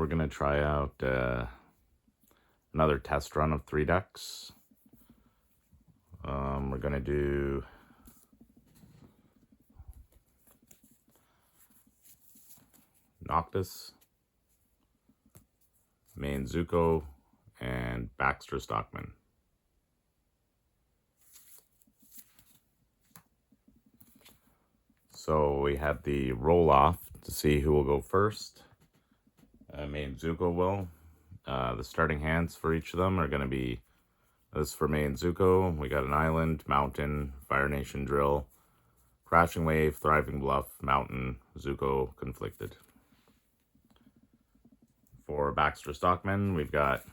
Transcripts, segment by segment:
we're going to try out another test run of 3 decks. We're going to do Noctis, Mai and Zuko, and Baxter Stockman. So we have the roll-off to see who will go first. Mai and Zuko will. The starting hands for each of them are going to be, this for Mai and Zuko, we got an Island, Mountain, Fire Nation Drill, Crashing Wave, Thriving Bluff, Mountain, Zuko, Conflicted. For Baxter Stockman, we've got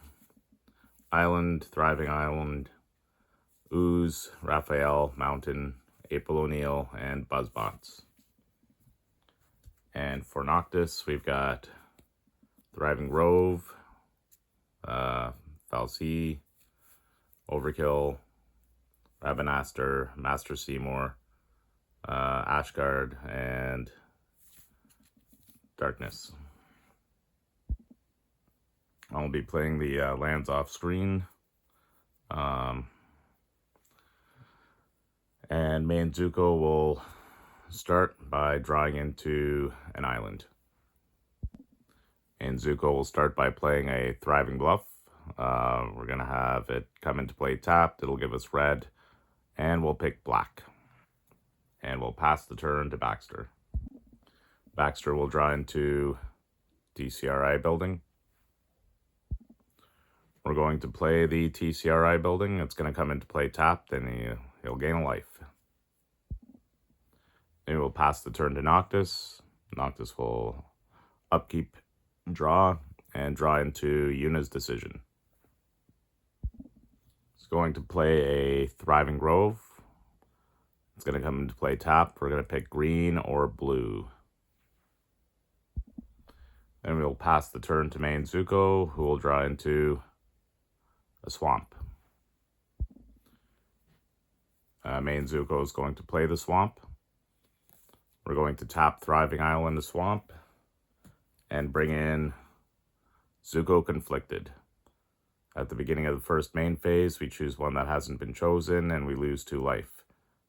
Island, Thriving Island, Ooze, Raphael, Mountain, April O'Neil, and Buzzbots. And for Noctis, we've got Thriving Grove, Falsey, Overkill, Ravenaster, Master Seymour, Ashgard, and Darkness. I'll be playing the lands off screen. And Mai and Zuko will start by drawing into an island. And Zuko will start by playing a Thriving Bluff. We're going to have it come into play tapped. It'll give us red. And we'll pick black. And we'll pass the turn to Baxter. Baxter will draw into TCRI building. We're going to play the TCRI building. It's going to come into play tapped, and he'll gain a life. Then we'll pass the turn to Noctis. Noctis will upkeep, draw, and draw into Yuna's Decision. It's going to play a Thriving Grove. It's going to come into play tapped. We're going to pick green or blue. Then we'll pass the turn to Mai and Zuko, who will draw into a swamp. Mai and Zuko is going to play the swamp. We're going to tap Thriving Island to swamp and bring in Zuko Conflicted. At the beginning of the first main phase, we choose one that hasn't been chosen and we lose 2 life.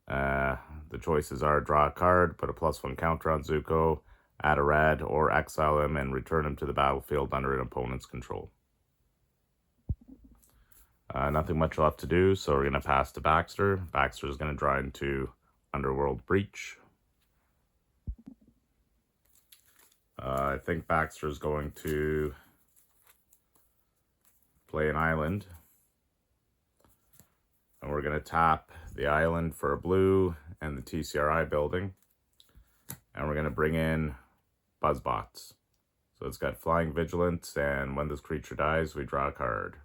The choices are draw a card, put a +1 counter on Zuko, add a red, or exile him and return him to the battlefield under an opponent's control. Nothing much left to do, so we're going to pass to Baxter. Baxter is going to draw into Underworld Breach. I think Baxter is going to play an island. And we're going to tap the island for a blue and the TCRI building. And we're going to bring in Buzzbots. So it's got Flying Vigilance, and when this creature dies, we draw a card.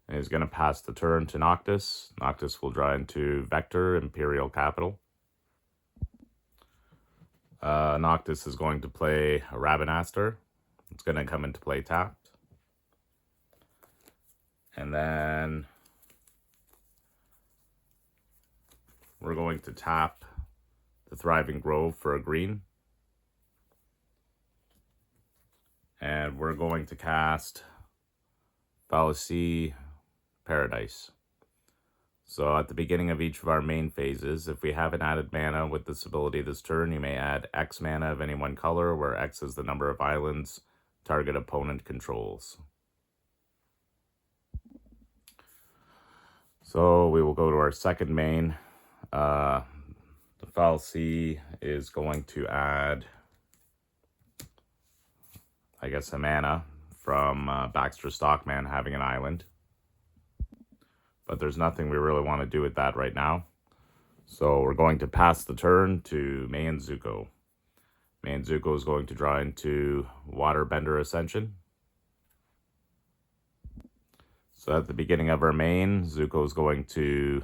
And he's going to pass the turn to Noctis. Noctis will draw into Vector, Imperial Capital. Noctis is going to play a Ravenaster. It's going to come into play tapped. And then we're going to tap the Thriving Grove for a green. And we're going to cast Fallacy Paradise. So at the beginning of each of our main phases, if we haven't added mana with this ability this turn, you may add X mana of any one color, where X is the number of islands target opponent controls. So we will go to our second main. The Fallacy is going to add, I guess, a mana from Baxter Stockman having an island. But there's nothing we really want to do with that right now. So we're going to pass the turn to Mai and Zuko. Mai and Zuko is going to draw into Waterbender Ascension. So at the beginning of our main, Zuko is going to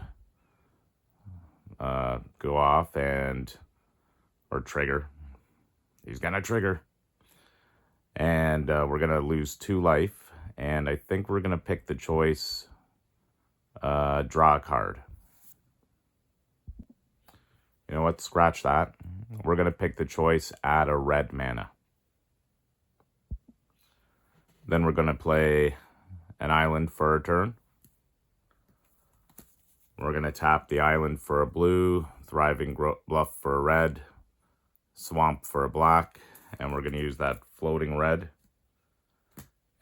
go off or trigger. He's going to trigger. And we're going to lose 2 life. And I think we're going to pick the choice, draw a card. You know what? Scratch that. We're going to pick the choice, add a red mana. Then we're going to play an island for a turn. We're going to tap the island for a blue, Thriving Bluff for a red, Swamp for a black, and we're going to use that floating red.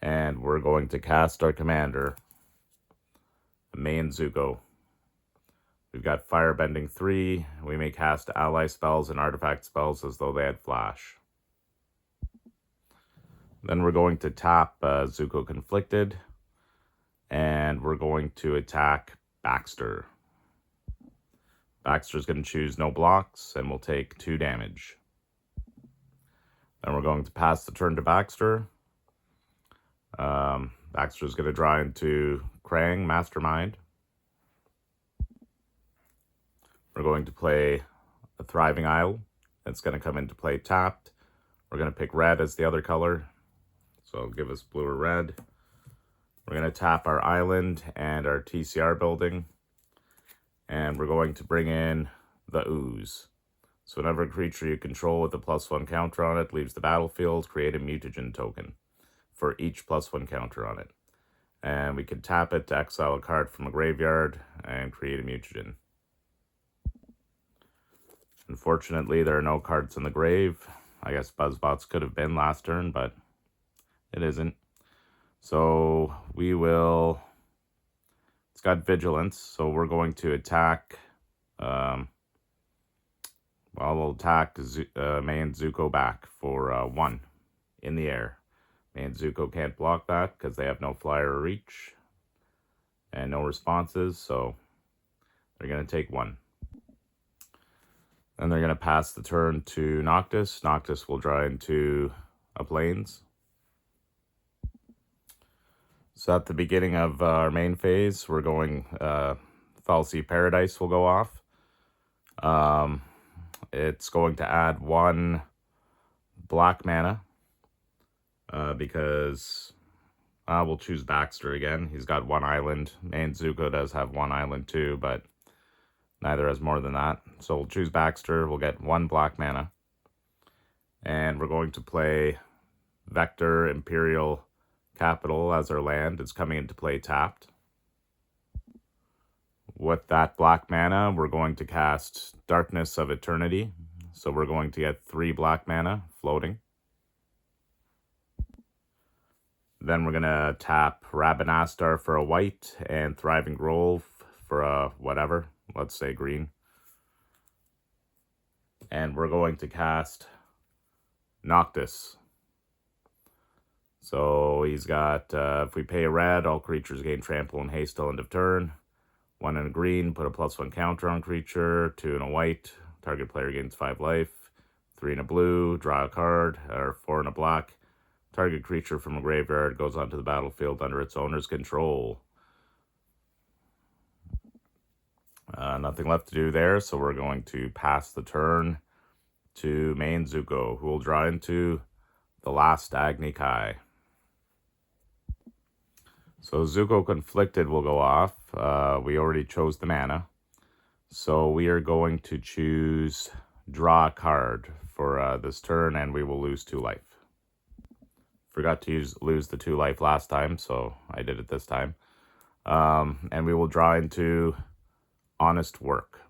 And we're going to cast our commander, Mai and Zuko. We've got Firebending 3. We may cast ally spells and artifact spells as though they had flash. Then we're going to tap Zuko Conflicted, and we're going to attack Baxter. Baxter's going to choose no blocks, and we'll take 2 damage. Then we're going to pass the turn to Baxter. Baxter's going to draw into Krang, Mastermind. We're going to play a Thriving Isle. It's going to come into play tapped. We're going to pick red as the other color. So it'll give us blue or red. We're going to tap our island and our TCR building. And we're going to bring in the Ooze. So whenever a creature you control with a +1 counter on it leaves the battlefield, create a mutagen token for each +1 counter on it. And we can tap it to exile a card from a graveyard and create a mutagen. Unfortunately, there are no cards in the grave. I guess Buzzbots could have been last turn, but it isn't. So we will... It's got Vigilance, so we're going to attack... we'll attack Mai and Zuko back for 1 in the air. Mai and Zuko can't block that because they have no flyer or reach and no responses, so they're going to take 1. Then they're going to pass the turn to Noctis. Noctis will draw into a Plains. So at the beginning of our main phase, we're going, Falsey Paradise will go off. It's going to add 1 black mana, because we'll choose Baxter again. He's got 1 island. Mai and Zuko does have 1 island too, but neither has more than that. So we'll choose Baxter. We'll get 1 black mana. And we're going to play Vector Imperial Capital as our land. It's coming into play tapped. With that black mana, we're going to cast Darkness of Eternity. So we're going to get 3 black mana floating. Then we're going to tap Rabanastar for a white and Thriving Grove for a whatever. Let's say green. And we're going to cast Noctis. So he's got, if we pay a red, all creatures gain trample and haste till end of turn. 1 in a green, put a +1 counter on creature. 2 in a white, target player gains 5 life. 3 in a blue, draw a card. Or 4 in a black, target creature from a graveyard goes onto the battlefield under its owner's control. Nothing left to do there, so we're going to pass the turn to Mai and Zuko, who will draw into the last Agni Kai. So Zuko Conflicted will go off. We already chose the mana. So we are going to choose draw a card for this turn, and we will lose 2 life. Forgot to lose the 2 life last time, so I did it this time. And we will draw into Honest Work.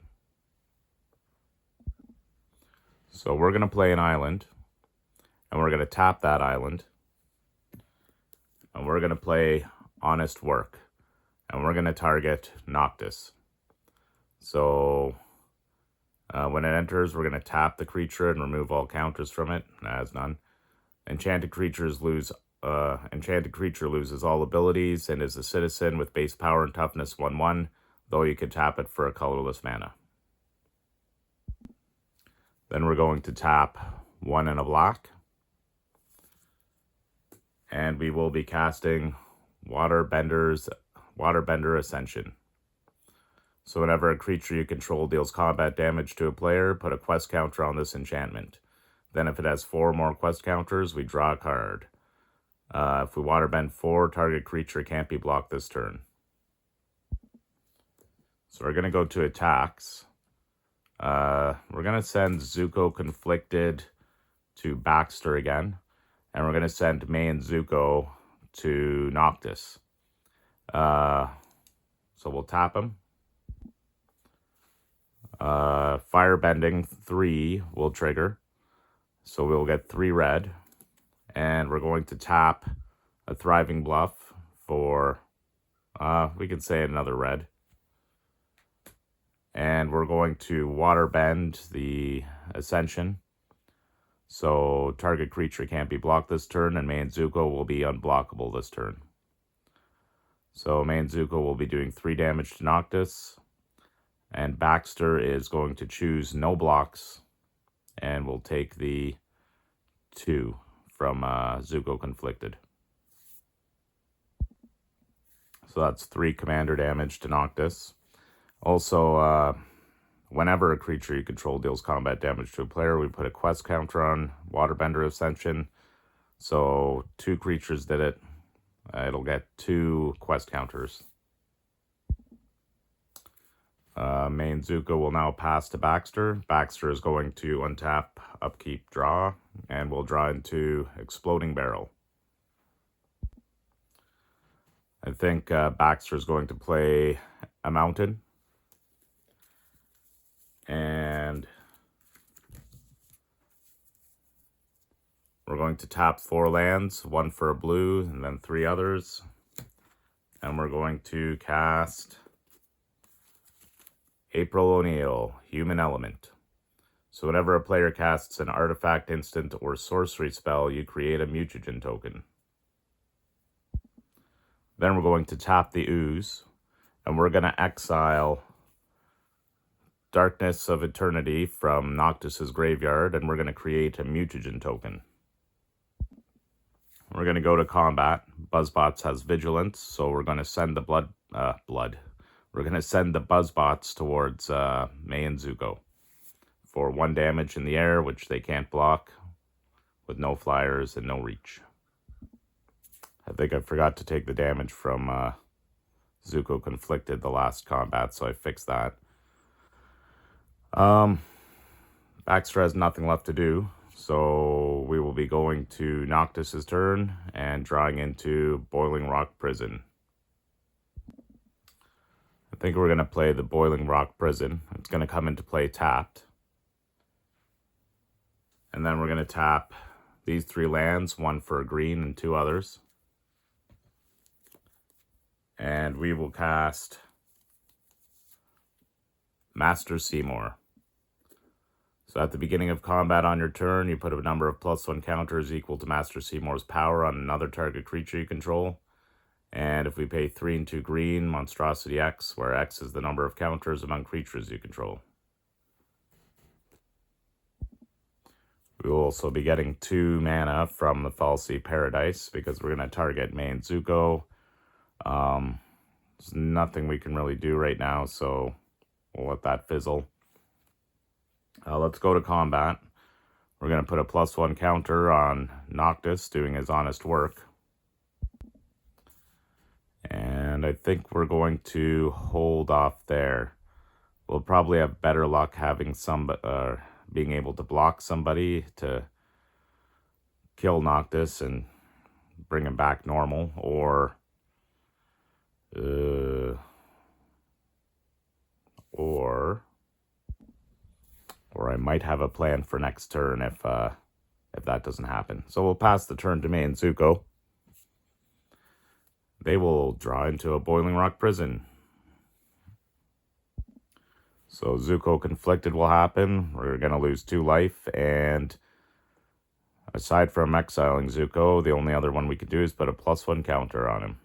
So we're going to play an island, and we're going to tap that island, and we're going to play Honest Work, and we're going to target Noctis. So when it enters, we're going to tap the creature and remove all counters from it. It has none. Enchanted creature loses all abilities and is a citizen with base power and toughness 1/1, though you can tap it for a colorless mana. Then we're going to tap 1 in a black. And we will be casting Waterbender Ascension. So whenever a creature you control deals combat damage to a player, put a quest counter on this enchantment. Then if it has 4 more quest counters, we draw a card. If we Waterbend 4, target creature can't be blocked this turn. So we're going to go to attacks. We're going to send Zuko Conflicted to Baxter again. And we're going to send Mai and Zuko to Noctis. So we'll tap him. Firebending 3 will trigger. So we'll get 3 red. And we're going to tap a Thriving Bluff for, we can say another red. And we're going to Waterbend the Ascension. So target creature can't be blocked this turn, and Mai and Zuko will be unblockable this turn. So Mai and Zuko will be doing 3 damage to Noctis. And Baxter is going to choose no blocks. And we'll take the 2 from Zuko Conflicted. So that's 3 commander damage to Noctis. Also, whenever a creature you control deals combat damage to a player, we put a quest counter on Waterbender Ascension. So 2 creatures did it. It'll get 2 quest counters. Mai and Zuko will now pass to Baxter. Baxter is going to untap, upkeep, draw, and we'll draw into Exploding Barrel. I think Baxter is going to play a Mountain. And we're going to tap 4 lands, 1 for a blue, and then 3 others. And we're going to cast April O'Neil, Human Element. So whenever a player casts an artifact, instant, or sorcery spell, you create a mutagen token. Then we're going to tap the Ooze, and we're going to exile Darkness of Eternity from Noctis's graveyard, and we're going to create a mutagen token. We're going to go to combat. Buzzbots has Vigilance, so we're going to send the We're going to send the Buzzbots towards Mai and Zuko for 1 damage in the air, which they can't block, with no flyers and no reach. I think I forgot to take the damage from Zuko Conflicted the last combat, so I fixed that. Baxter has nothing left to do, so we will be going to Noctis's turn and drawing into Boiling Rock Prison. I think we're going to play the Boiling Rock Prison. It's going to come into play tapped. And then we're going to tap these 3 lands, 1 for a green and 2 others. And we will cast Master Seymour. So at the beginning of combat on your turn, you put a number of +1 counters equal to Master Seymour's power on another target creature you control. And if we pay 3 and 2 green, Monstrosity X, where X is the number of counters among creatures you control. We will also be getting 2 mana from the Falsey Paradise because we're going to target Mai and Zuko. There's nothing we can really do right now, so we'll let that fizzle. Let's go to combat. We're going to put a +1 counter on Noctis doing his honest work. And I think we're going to hold off there. We'll probably have better luck having being able to block somebody to kill Noctis and bring him back normal, or I might have a plan for next turn if that doesn't happen. So we'll pass the turn to Mai and Zuko. They will draw into a Boiling Rock Prison. So Zuko Conflicted will happen. We're going to lose 2 life, and aside from exiling Zuko, the only other one we can do is put a +1 counter on him.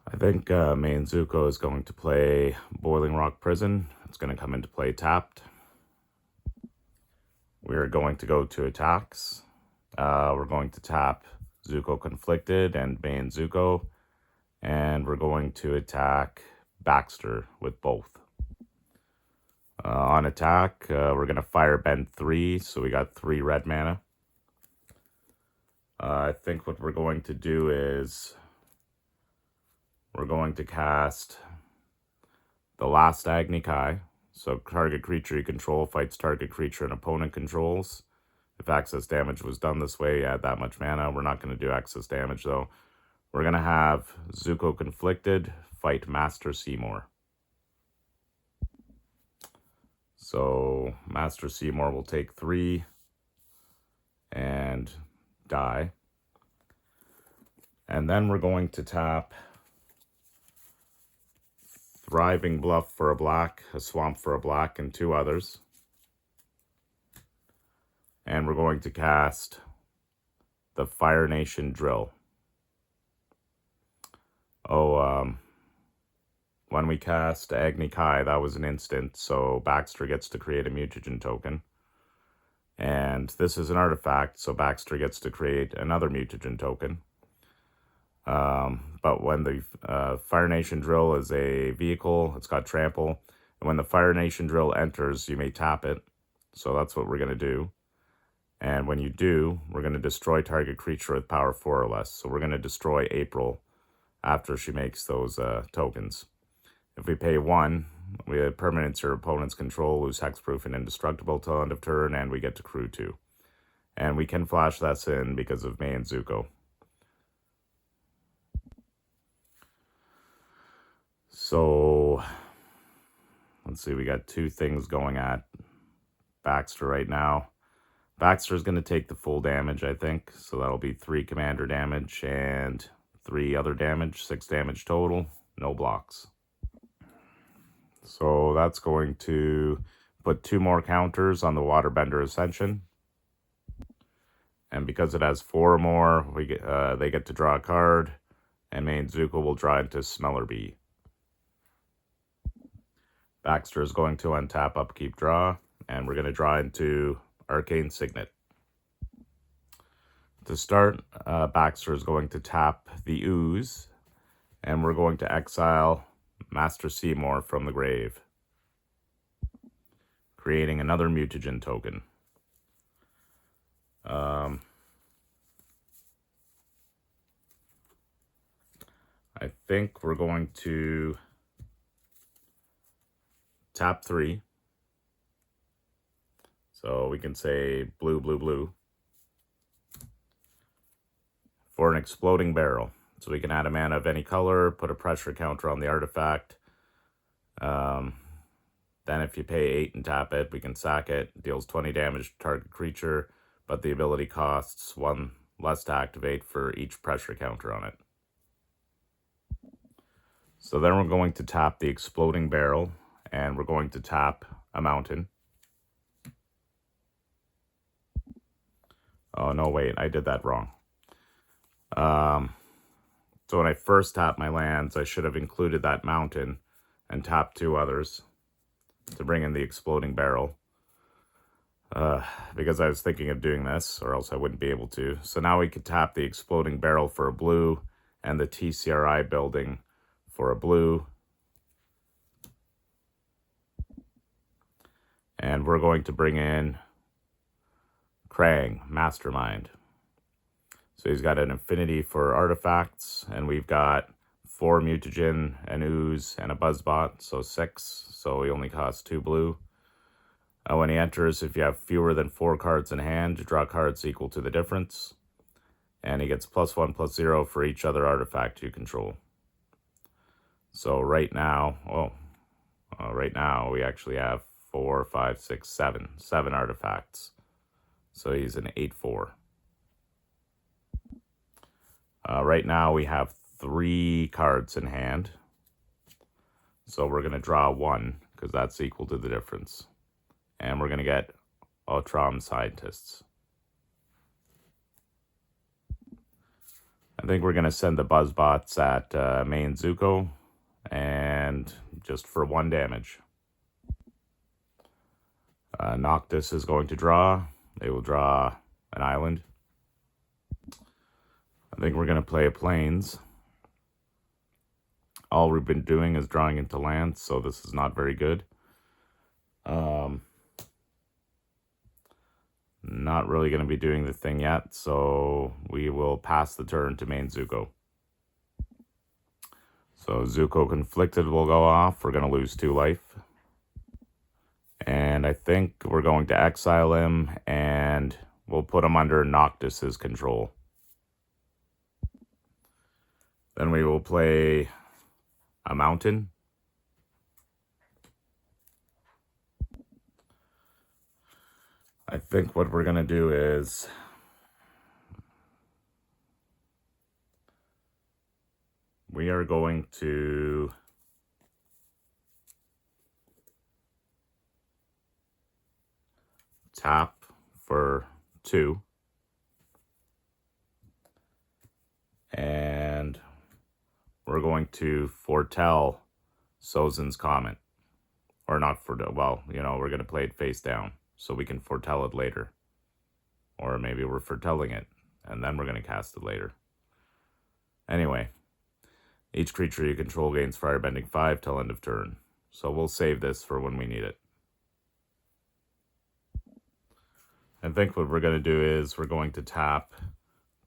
I think Mai and Zuko is going to play Boiling Rock Prison. It's going to come into play tapped. We're going to go to attacks. We're going to tap Zuko Conflicted and Mai and Zuko. And we're going to attack Baxter with both. On attack, we're going to Firebend 3, so we got 3 red mana. I think what we're going to do is we're going to cast the Last Agni Kai. So target creature you control fights target creature an opponent controls. If access damage was done this way, add that much mana. We're not going to do access damage, though. We're going to have Zuko Conflicted fight Master Seymour. So Master Seymour will take 3 and die. And then we're going to tap Thriving Bluff for a black, a Swamp for a black, and 2 others. And we're going to cast the Fire Nation Drill. When we cast Agni Kai, that was an instant, so Baxter gets to create a mutagen token. And this is an artifact, so Baxter gets to create another mutagen token. But when the Fire Nation Drill is a vehicle, it's got trample. And when the Fire Nation Drill enters, you may tap it. So that's what we're going to do. And when you do, we're going to destroy target creature with power 4 or less. So we're going to destroy April after she makes those tokens. If we pay 1, we have permanents your opponent's control, lose hexproof and indestructible till end of turn, and we get to crew 2. And we can flash that in because of Mai and Zuko. So, let's see, we got 2 things going at Baxter right now. Baxter's going to take the full damage, I think. So that'll be 3 commander damage and 3 other damage, 6 damage total, no blocks. So that's going to put 2 more counters on the Waterbender Ascension. And because it has 4 or more, they get to draw a card, and Mai and Zuko will draw into Smeller Bee. Baxter is going to untap Upkeep Draw, and we're going to draw into Arcane Signet. To start, Baxter is going to tap the Ooze, and we're going to exile Master Seymour from the grave, creating another mutagen token. I think we're going to tap 3. So we can say blue, blue, blue for an Exploding Barrel. So we can add a mana of any color, put a pressure counter on the artifact. Then if you pay 8 and tap it, we can sack it. Deals 20 damage to target creature, but the ability costs 1 less to activate for each pressure counter on it. So then we're going to tap the Exploding Barrel, and we're going to tap a mountain. Oh, no, wait, I did that wrong. So when I first tapped my lands, I should have included that mountain and tapped 2 others to bring in the Exploding Barrel. Because I was thinking of doing this, or else I wouldn't be able to. So now we could tap the Exploding Barrel for a blue, and the TCRI building for a blue. And we're going to bring in Krang, Mastermind. So he's got an affinity for artifacts, and we've got 4 mutagen, an ooze, and a buzzbot, so 6. So he only costs 2 blue. When he enters, if you have fewer than 4 cards in hand, you draw cards equal to the difference. And he gets +1/+0 for each other artifact you control. So right now, we actually have 4, 5, 6, 7. 7 artifacts. So he's an 8/4. Right now we have 3 cards in hand. So we're going to draw 1, because that's equal to the difference. And we're going to get Outram Scientists. I think we're going to send the Buzzbots at Mai and Zuko, and just for 1 damage. Noctis is going to draw. They will draw an island. I think we're going to play a Plains. All we've been doing is drawing into lands, so this is not very good. Not really going to be doing the thing yet, so we will pass the turn to Mai and Zuko. So Zuko Conflicted will go off. We're going to lose 2 life. And I think we're going to exile him and we'll put him under Noctis's control. Then we will play a Mountain. I think what we're going to do is we are going to tap for 2. And we're going to foretell Sozin's comment. Or not foretell, well, we're going to play it face down so we can foretell it later. Or maybe we're foretelling it and then we're going to cast it later. Anyway, each creature you control gains Firebending 5 till end of turn. So we'll save this for when we need it. I think what we're going to do is we're going to tap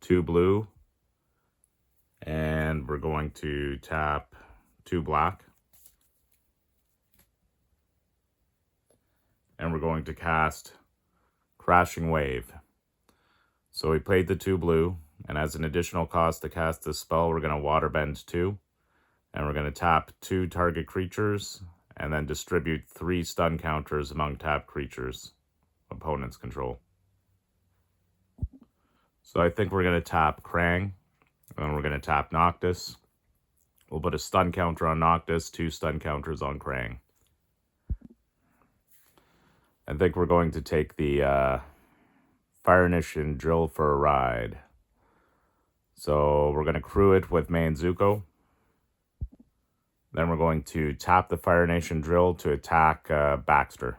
2 blue. And we're going to tap 2 black. And we're going to cast Crashing Wave. So we played the 2 blue, and as an additional cost to cast this spell, we're going to Waterbend 2. And we're going to tap 2 target creatures, and then distribute 3 stun counters among tapped creatures opponents control. So I think we're going to tap Krang, and we're going to tap Noctis. We'll put a stun counter on Noctis, 2 stun counters on Krang. I think we're going to take the Fire Nation Drill for a ride. So we're going to crew it with Mai and Zuko. Then we're going to tap the Fire Nation Drill to attack Baxter.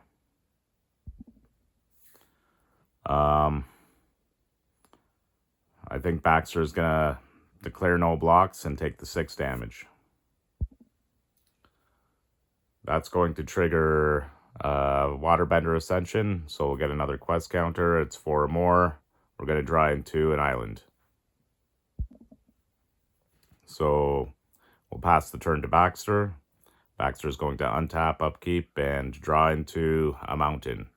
I think Baxter is going to declare no blocks and take the 6 damage. That's going to trigger Waterbender Ascension, so we'll get another quest counter. It's 4 or more. We're going to draw into an island. So we'll pass the turn to Baxter. Baxter is going to untap, upkeep, and draw into a mountain.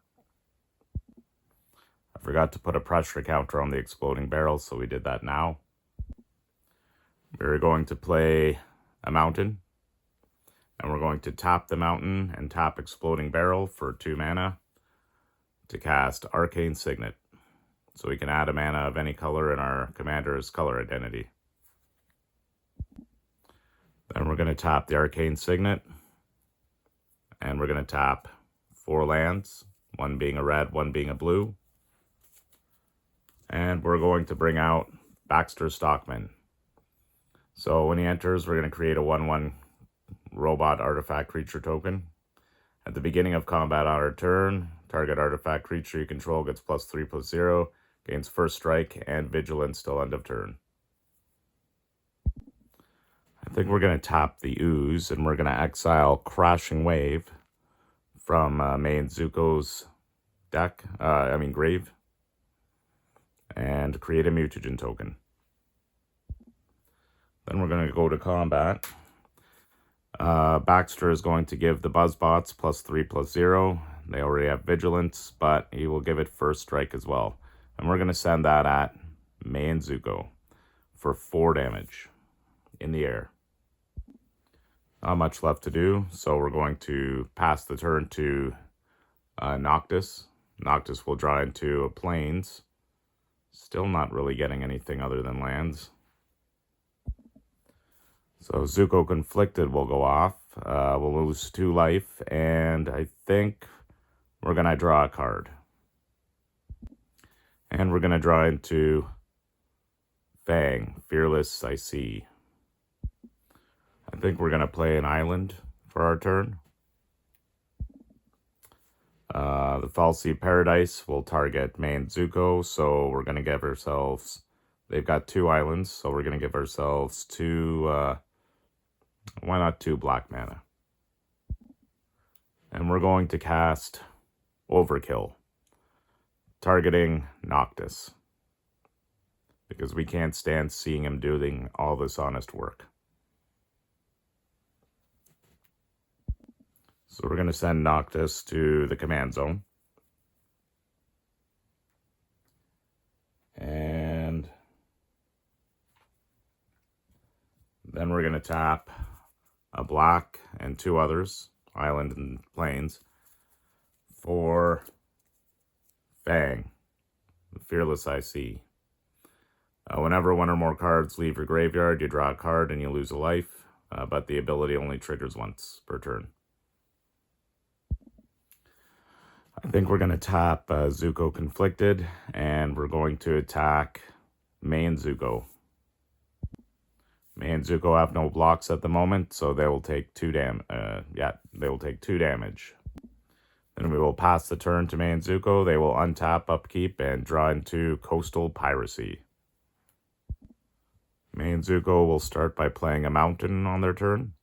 I forgot to put a pressure counter on the exploding barrel, so we did that now. We're going to play a mountain. And we're going to tap the mountain and tap Exploding Barrel for 2 mana to cast Arcane Signet. So we can add a mana of any color in our commander's color identity. Then we're going to tap the Arcane Signet. And we're going to tap 4 lands, 1 being a red, 1 being a blue. And we're going to bring out Baxter Stockman. So when he enters, we're going to create a 1/1 robot artifact creature token. At the beginning of combat on our turn, target artifact creature you control gets +3/+0, gains first strike and vigilance till end of turn. I think we're going to tap the Ooze, and we're going to exile Crashing Wave from Mai and Zuko's deck, grave, and create a mutagen token. Then we're going to go to combat. Baxter is going to give the Buzzbots +3/+0. They already have Vigilance, but he will give it first strike as well. And we're going to send that at Mai and Zuko for 4 damage in the air. Not much left to do, so we're going to pass the turn to Noctis. Noctis will draw into a Plains. Still not really getting anything other than lands. So Zuko Conflicted will go off. We'll lose 2 life, and I think we're going to draw a card. And we're going to draw into Fang, Fearless I See. I think we're going to play an island for our turn. The Falsey Paradise will target Mai and Zuko, so we're going to give ourselves... They've got 2 islands, so we're going to give ourselves 2... why not 2 black mana? And we're going to cast Overkill, targeting Noctis, because we can't stand seeing him doing all this honest work. So we're going to send Noctis to the command zone. Then we're going to tap a black and 2 others, island and plains, for Fang, the Fearless IC. Whenever 1 or more cards leave your graveyard, you draw a card and you lose a life, but the ability only triggers once per turn. I think we're going to tap Zuko Conflicted, and we're going to attack Mai and Zuko. Mai and Zuko have no blocks at the moment, so they will take 2 they will take 2 damage. Then we will pass the turn to Mai and Zuko. They will untap, upkeep, and draw into Coastal Piracy. Mai and Zuko will start by playing a Mountain on their turn.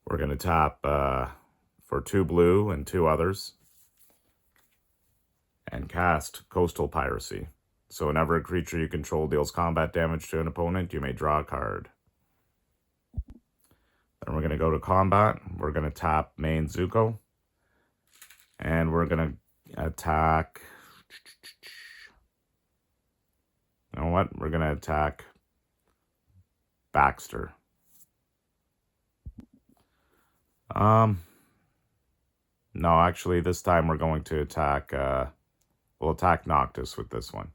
We're going to tap for 2 blue and 2 others and cast Coastal Piracy. So whenever a creature you control deals combat damage to an opponent, you may draw a card. Then we're going to go to combat. We're going to tap Mai and Zuko. And we're going to attack... You know what? We're going to attack Baxter. No, actually, this time we're going to attack... we'll attack Noctis with this one.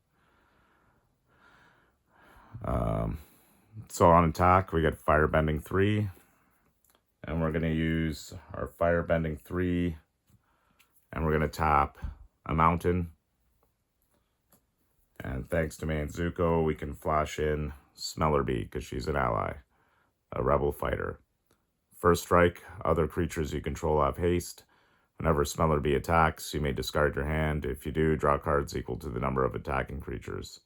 So on attack, we get Firebending 3. And we're going to use our Firebending 3. And we're going to tap a Mountain. And thanks to Mai and Zuko, we can flash in Smellerbee because she's an ally, a rebel fighter. First strike, other creatures you control have haste. Whenever Smellerbee attacks, you may discard your hand. If you do, draw cards equal to the number of attacking creatures.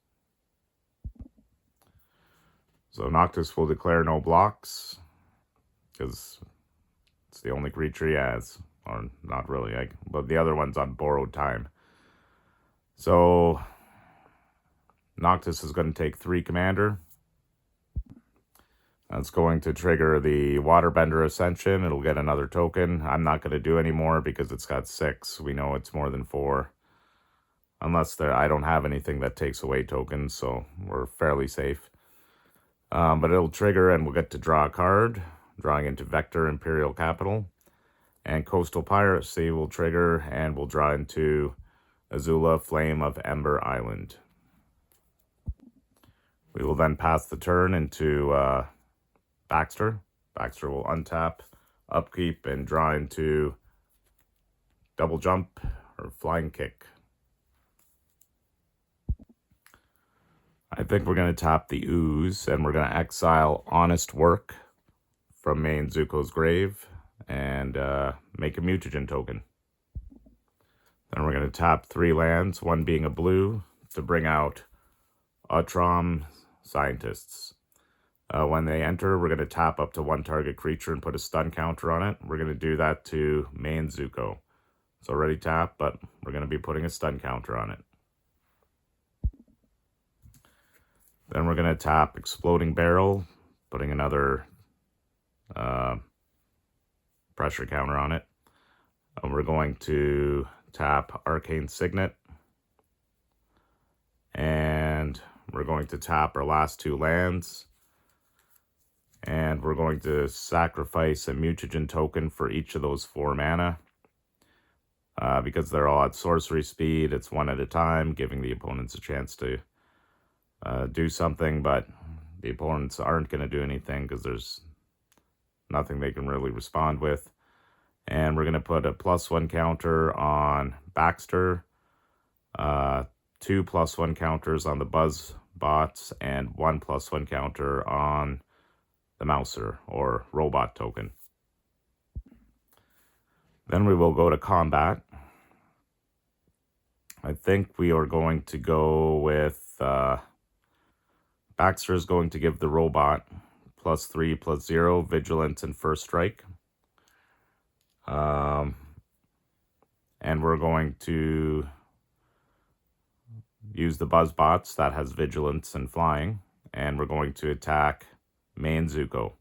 So Noctis will declare no blocks because it's the only creature he has. Or not really, but the other one's on borrowed time. So Noctis is going to take 3 commander. That's going to trigger the Waterbender Ascension. It'll get another token. I'm not going to do any more because it's got 6. We know it's more than 4. Unless I don't have anything that takes away tokens, so we're fairly safe. But it'll trigger and we'll get to draw a card, drawing into Vector Imperial Capital. And Coastal Piracy will trigger and we'll draw into Azula Flame of Ember Island. We will then pass the turn into Baxter. Baxter will untap, upkeep, and draw into Double Jump or Flying Kick. I think we're going to tap the Ooze, and we're going to exile Honest Work from Mai and Zuko's grave and make a mutagen token. Then we're going to tap 3 lands, 1 being a blue, to bring out Utrom Scientists. When they enter, we're going to tap up to 1 target creature and put a stun counter on it. We're going to do that to Mai and Zuko. It's already tapped, but we're going to be putting a stun counter on it. Then we're going to tap Exploding Barrel, putting another pressure counter on it. And we're going to tap Arcane Signet. And we're going to tap our last 2 lands. And we're going to sacrifice a mutagen token for each of those 4 mana. Because they're all at sorcery speed, it's 1 at a time, giving the opponents a chance to do something, but the opponents aren't going to do anything because there's nothing they can really respond with. And we're going to put a +1 counter on Baxter, 2 +1 counters on the Buzz bots, and 1 +1 counter on the Mouser or robot token. Then we will go to combat. I think we are going to go with Baxter is going to give the robot +3/+0 vigilance and first strike. And we're going to use the Buzz bots that has vigilance and flying, and we're going to attack Mai and Zuko.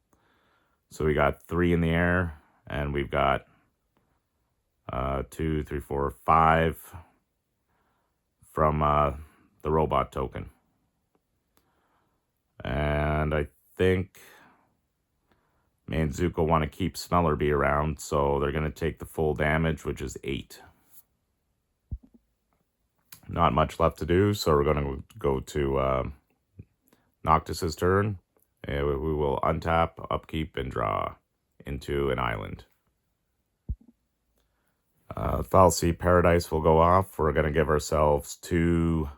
So we got 3 in the air, and we've got 2, 3, 4, 5 from the robot token. And I think Mai and Zuko want to keep Smellerbee around, so they're going to take the full damage, which is 8. Not much left to do, so we're going to go to Noctis's turn. We will untap, upkeep, and draw into an island. Falsey Paradise will go off. We're going to give ourselves 2,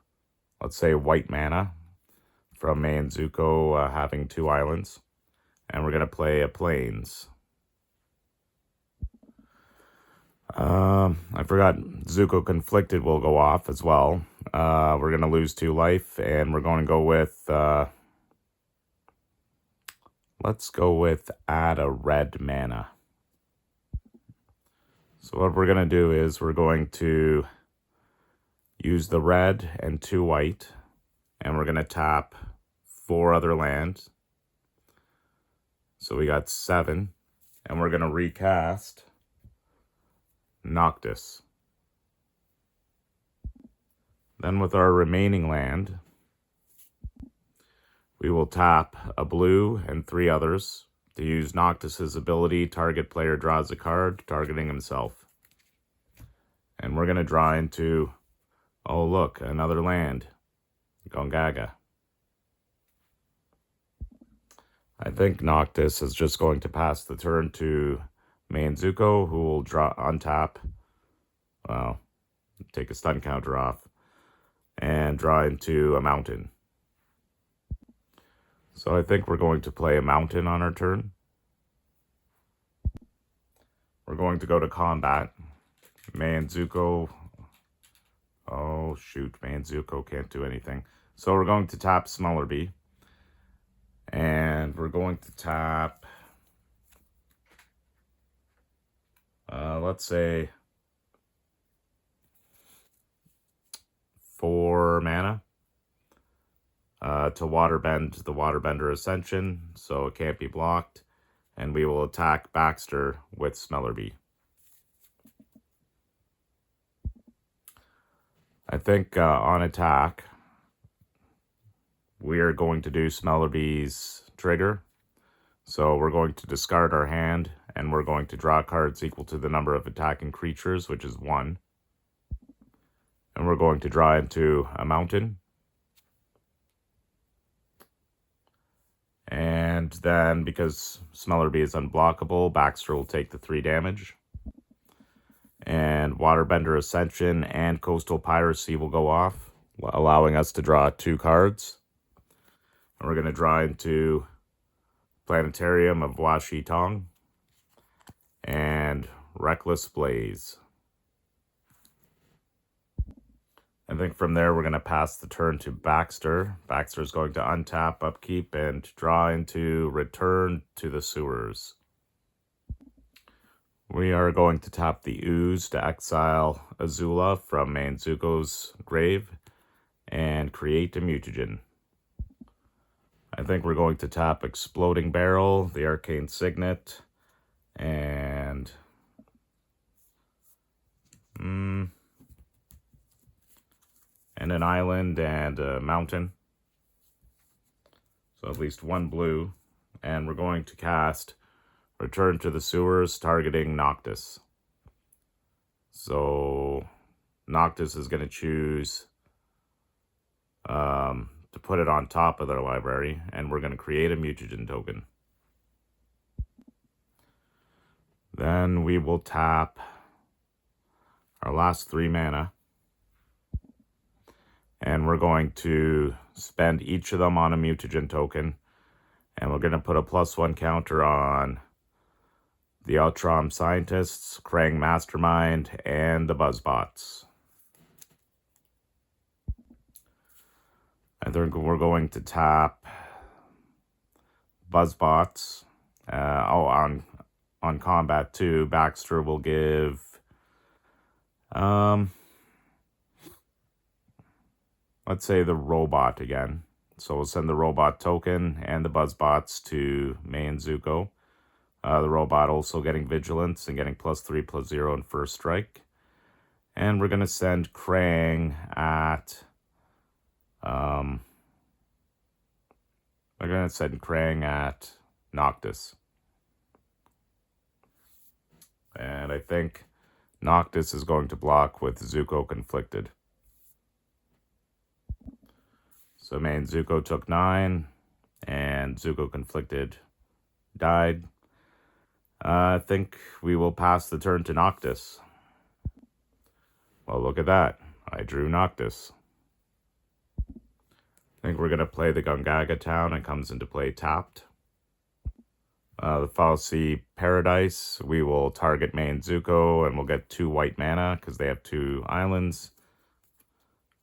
let's say, white mana from Mai and Zuko having 2 islands. And we're going to play a Plains. I forgot Zuko Conflicted will go off as well. We're going to lose 2 life, and we're going to go with... let's go with add a red mana. So what we're going to do is we're going to use the red and 2 white, and we're going to tap 4 other lands. So we got 7, and we're going to recast Noctis. Then with our remaining land, we will tap a blue and 3 others to use Noctis's ability, target player draws a card, targeting himself. And we're going to draw into, oh look, another land, Gongaga. I think Noctis is just going to pass the turn to Mai and Zuko, who will untap, well, take a stun counter off, and draw into a mountain. So I think we're going to play a mountain on our turn. We're going to go to combat. Mai and Zuko, oh shoot, Mai and Zuko can't do anything. So we're going to tap Smellerbee. And we're going to tap, let's say, 4 mana to waterbend the Waterbender Ascension, so it can't be blocked. And we will attack Baxter with Smellerbee. I think on attack, we are going to do Smellerbee's trigger. So we're going to discard our hand, and we're going to draw cards equal to the number of attacking creatures, which is 1. And we're going to draw into a mountain. And then, because Smellerbee is unblockable, Baxter will take the 3 damage. And Waterbender Ascension and Coastal Piracy will go off, allowing us to draw 2 cards. And we're going to draw into Planetarium of Washi Tong and Reckless Blaze. I think from there we're going to pass the turn to Baxter. Baxter is going to untap, upkeep, and draw into Return to the Sewers. We are going to tap the Ooze to exile Azula from Mai and Zuko's grave and create a mutagen. I think we're going to tap Exploding Barrel, the Arcane Signet, and an island and a mountain. So at least 1 blue. And we're going to cast Return to the Sewers, targeting Noctis. So Noctis is going to choose to put it on top of their library, and we're going to create a mutagen token. Then we will tap our last 3 mana, and we're going to spend each of them on a mutagen token, and we're going to put a +1 counter on the Outram Scientists, Krang Mastermind, and the Buzzbots. I think we're going to tap Buzzbots. On combat 2, Baxter will give let's say the robot again. So we'll send the robot token and the Buzzbots to Mai and Zuko. The robot also getting Vigilance and getting +3/+0 in first strike. And we're going to send Krang at They're going to send Krang at Noctis. And I think Noctis is going to block with Zuko Conflicted. So Mai and Zuko took 9, and Zuko Conflicted died. I think we will pass the turn to Noctis. Well, look at that. I drew Noctis. I think we're going to play the Gungaga Town. It comes into play tapped. The Falsi Paradise, we will target Mai and Zuko, and we'll get 2 white mana because they have 2 islands.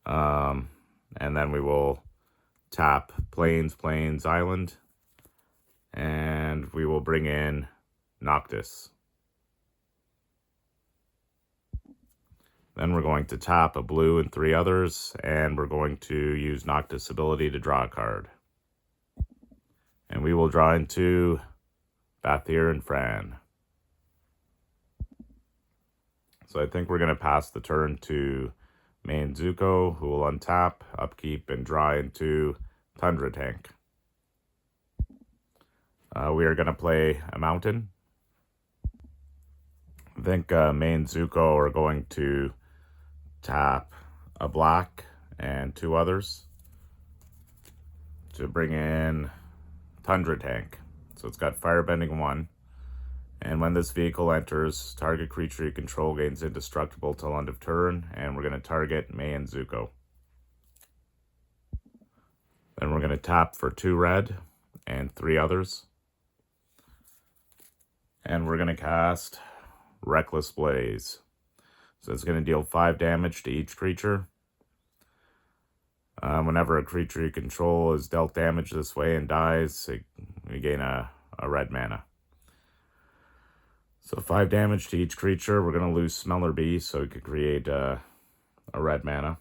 And then we will tap Plains, Island, and we will bring in Noctis. Then we're going to tap a blue and 3 others, and we're going to use Noctis' ability to draw a card. And we will draw into Bathir and Fran. So I think we're going to pass the turn to Mai and Zuko, who will untap, upkeep, and draw into Tundra Tank. We are going to play a mountain. I think Mai and Zuko are going to tap a black and 2 others to bring in Tundra Tank. So it's got Firebending 1. And when this vehicle enters, target creature you control gains indestructible till end of turn. And we're going to target Mai and Zuko. Then we're going to tap for 2 red and 3 others. And we're going to cast Reckless Blaze. So it's going to deal 5 damage to each creature. Whenever a creature you control is dealt damage this way and dies, you gain a red mana. So 5 damage to each creature. We're going to lose Smeller Bee, so we could create a red mana.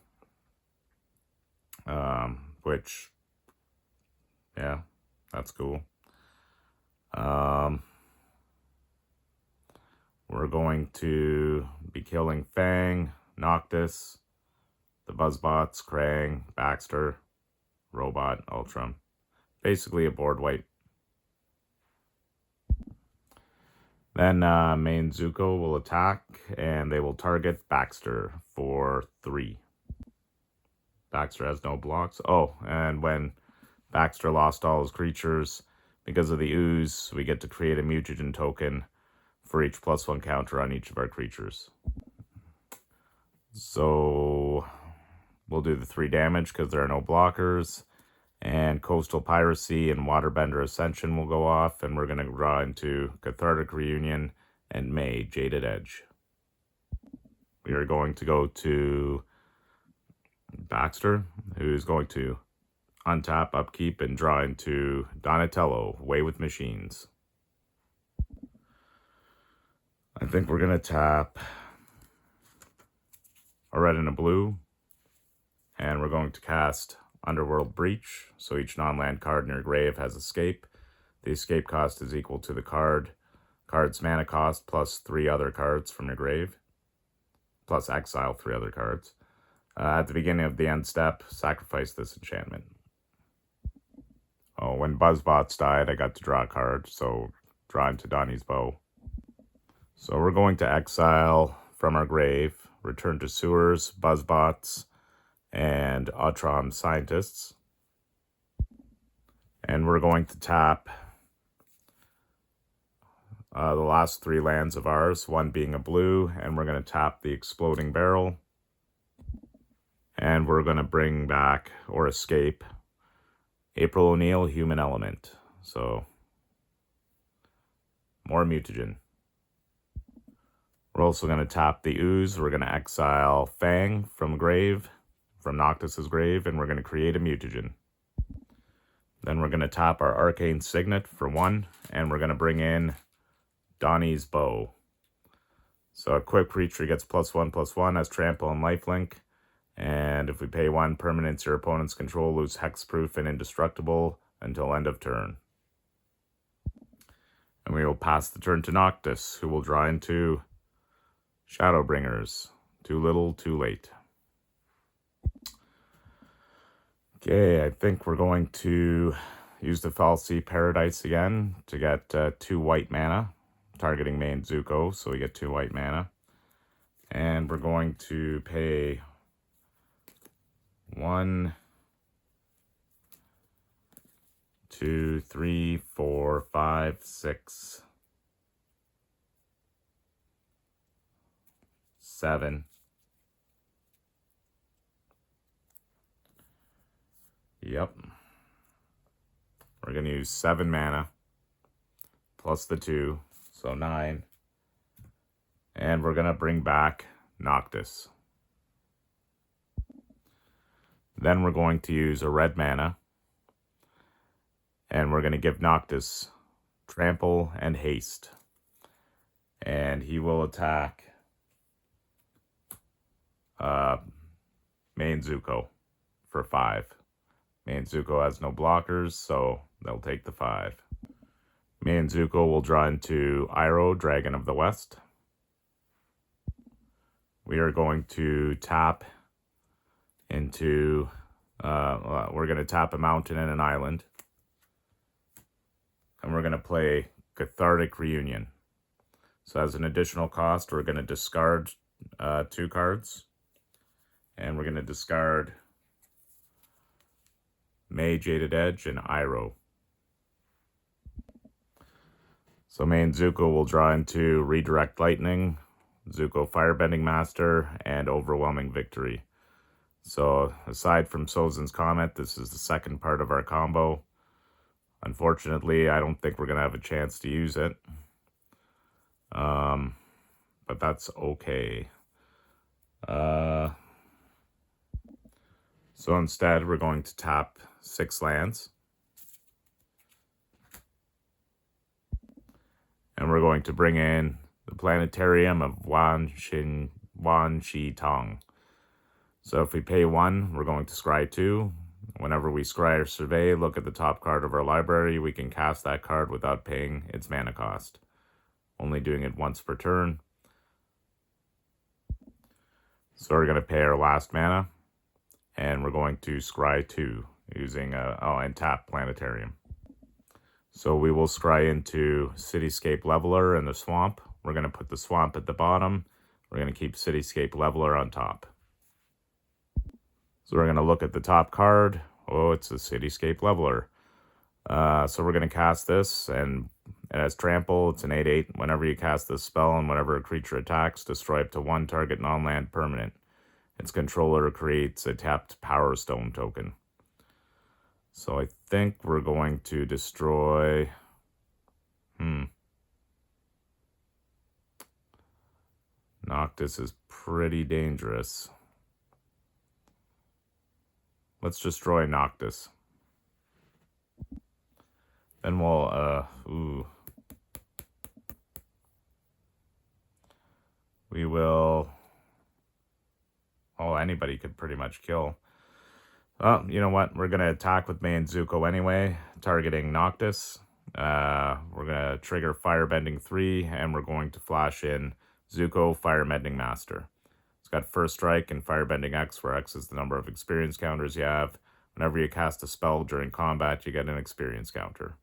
Which, yeah, that's cool. We're going to be killing Fang, Noctis, the Buzzbots, Krang, Baxter, Robot, Ultram. Basically a board wipe. Then Mai and Zuko will attack, and they will target Baxter for 3. Baxter has no blocks. Oh, and when Baxter lost all his creatures, because of the ooze, we get to create a mutagen token for each +1 counter on each of our creatures. So we'll do the 3 damage because there are no blockers. And Coastal Piracy and Waterbender Ascension will go off, and we're going to draw into Cathartic Reunion and Mai, Jaded Edge. We are going to go to Baxter, who's going to untap, upkeep, and draw into Donatello, Way with Machines. I think we're going to tap a red and a blue, and we're going to cast Underworld Breach, so each non-land card in your grave has escape. The escape cost is equal to the card's mana cost plus 3 other cards from your grave, plus exile 3 other cards. At the beginning of the end step, sacrifice this enchantment. Oh, when Buzzbots died, I got to draw a card, so draw into Donnie's Bow. So we're going to exile from our grave, return to Sewers, Buzzbots, and Outram Scientists. And we're going to tap the last 3 lands of ours, one being a blue, and we're going to tap the Exploding Barrel. And we're going to bring back, or escape, April O'Neil, Human Element. So, more mutagen. We're also going to tap the ooze. We're going to exile Fang from Noctis' grave, and we're going to create a mutagen. Then we're going to tap our Arcane Signet for 1, and we're going to bring in Donnie's Bow. So a quick creature gets +1/+1, has trample and lifelink. And if we pay 1, permanents your opponent's control lose hexproof and indestructible until end of turn. And we will pass the turn to Noctis, who will draw into Shadowbringers. Too little, too late. Okay, I think we're going to use the Falsey Paradise again to get 2 white mana, targeting Mai and Zuko, so we get 2 white mana. And we're going to pay 1, 2, 3, 4, 5, 6, 7. Yep. We're going to use 7 mana plus the 2, so 9. And we're going to bring back Noctis. Then we're going to use a red mana. And we're going to give Noctis Trample and Haste. And he will attack Mai and Zuko for 5. Mai and Zuko has no blockers, so they'll take the 5. Mai and Zuko will draw into Iroh, Dragon of the West. We are going to tap into, we're going to tap a mountain and an island. And we're going to play Cathartic Reunion. So as an additional cost, we're going to discard 2 cards. And we're going to discard Mai, Jaded Edge, and Iroh. So Mai and Zuko will draw into Redirect Lightning, Zuko Firebending Master, and Overwhelming Victory. So aside from Sozin's Comet, this is the second part of our combo. Unfortunately, I don't think we're going to have a chance to use it. But that's okay. So instead, we're going to tap 6 lands. And we're going to bring in the Planetarium of Wan Shi Tong. So if we pay 1, we're going to scry 2. Whenever we scry or survey, look at the top card of our library. We can cast that card without paying its mana cost. Only doing it once per turn. So we're going to pay our last mana. And we're going to scry 2 using and tap Planetarium. So we will scry into Cityscape Leveler in the swamp. We're going to put the swamp at the bottom. We're going to keep Cityscape Leveler on top. So we're going to look at the top card. Oh, it's a Cityscape Leveler. So we're going to cast this, and it has Trample. It's an 8/8. Whenever you cast this spell and whenever a creature attacks, destroy up to 1 target non-land permanent. Its controller creates a tapped Power Stone token. So I think we're going to destroy... Noctis is pretty dangerous. Let's destroy Noctis. Then we'll, we will... Oh, anybody could pretty much kill. Oh, you know what? We're going to attack with Mai and Zuko anyway, targeting Noctis. We're going to trigger Firebending 3, and we're going to flash in Zuko Firebending Master. It's got First Strike and Firebending X, where X is the number of experience counters you have. Whenever you cast a spell during combat, you get an experience counter.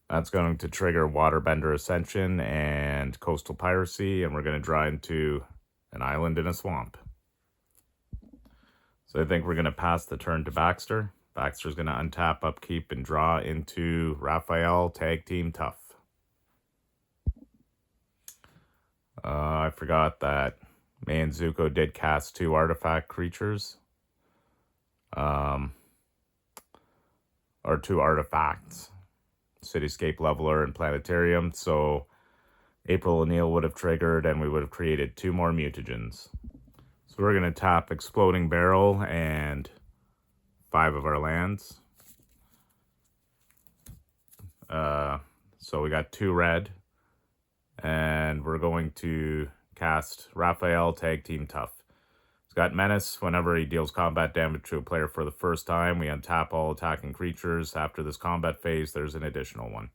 That's going to trigger Waterbender Ascension and Coastal Piracy, and we're going to draw into an island in a swamp. So I think we're going to pass the turn to Baxter. Baxter's going to untap, upkeep, and draw into Raphael, Tag Team Tough. I forgot that Mai and Zuko did cast 2 artifact creatures. Or 2 artifacts. Cityscape Leveler and Planetarium. So April O'Neil would have triggered, and we would have created 2 more mutagens. So we're going to tap Exploding Barrel and 5 of our lands. So we got 2 red. And we're going to cast Raphael, Tag Team Tough. He's got Menace. Whenever he deals combat damage to a player for the first time, we untap all attacking creatures. After this combat phase, there's an additional one.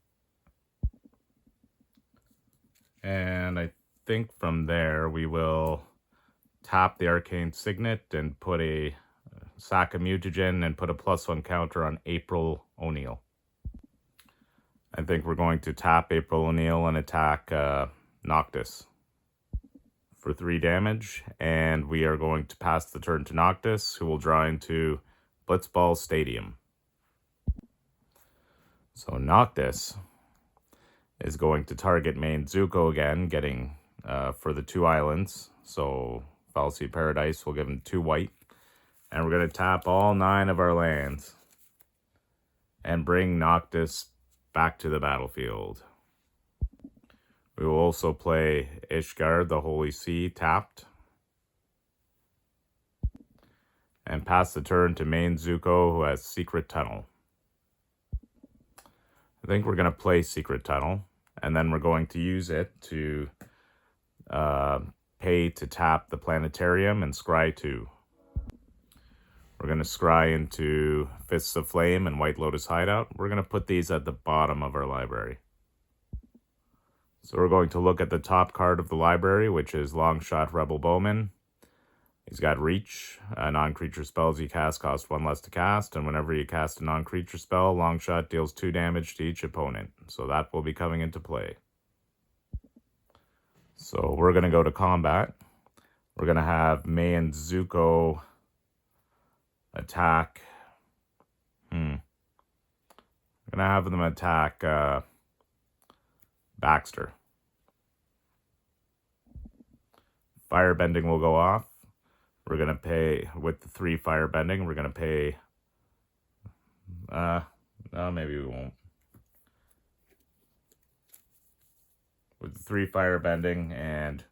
And I think from there, we will tap the Arcane Signet and put a sack a mutagen and put a +1 counter on April O'Neil. I think we're going to tap April O'Neil and attack Noctis for 3 damage, and we are going to pass the turn to Noctis, who will draw into Blitzball Stadium. So Noctis is going to target Mai and Zuko again, getting for the 2 islands. So Fallacy Paradise will give him 2 white. And we're going to tap all 9 of our lands and bring Noctis back to the battlefield. We will also play Ishgard, the Holy Sea, tapped. And pass the turn to Mai and Zuko, who has Secret Tunnel. I think we're going to play Secret Tunnel, and then we're going to use it to pay to tap the Planetarium and scry 2. We're going to scry into Fists of Flame and White Lotus Hideout. We're going to put these at the bottom of our library. So we're going to look at the top card of the library, which is Longshot Rebel Bowman. He's got Reach. Non-creature spells you cast cost 1 less to cast, and whenever you cast a non-creature spell, Longshot deals 2 damage to each opponent. So that will be coming into play. So we're going to go to combat. We're going to have Mai and Zuko attack. I'm going to have them attack Baxter. Firebending will go off. We're going to pay, with the 3 firebending, we're going to pay, no, maybe we won't. With the 3 firebending and